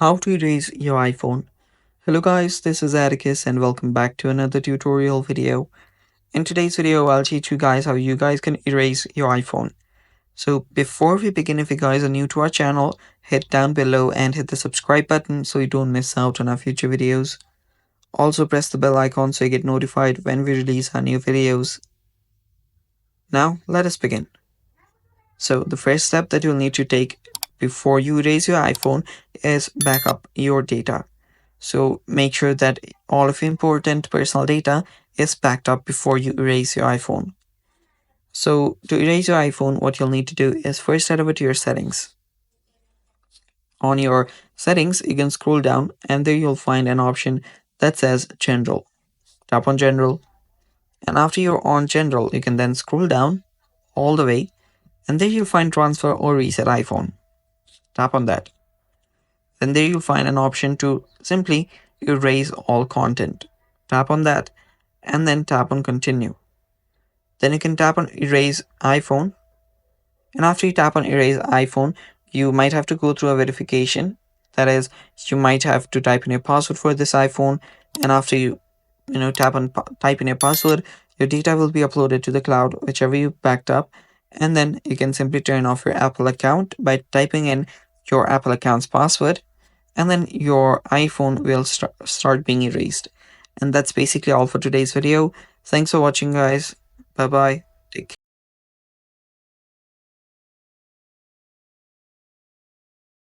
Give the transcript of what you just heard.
How to erase your iPhone. Hello guys, this is Atticus and welcome back to another tutorial video. In today's video, I'll teach you guys how you guys can erase your iPhone. So before we begin, if you guys are new to our channel, hit down below and hit the subscribe button so you don't miss out on our future videos. Also press the bell icon so you get notified when we release our new videos. Now let us begin. So the first step that you'll need to take before you erase your iPhone is back up your data. So make sure that all of your important personal data is backed up before you erase your iPhone. So to erase your iPhone, what you'll need to do is first head over to your settings. On your settings, you can scroll down and there you'll find an option that says General. Tap on General. And after you're on General, you can then scroll down all the way and there you'll find Transfer or Reset iPhone. Tap on that. Then there you'll find an option to simply erase all content. Tap on that and then tap on Continue. Then you can tap on Erase iPhone. And after you tap on Erase iPhone, you might have to go through a verification. That is, you might have to type in your password for this iPhone. And after you type in your password, your data will be uploaded to the cloud, whichever you backed up. And then you can simply turn off your Apple account by typing in your Apple account's password, and then your iPhone will start being erased. And that's basically all for today's video. Thanks for watching, guys. Bye bye. Take care.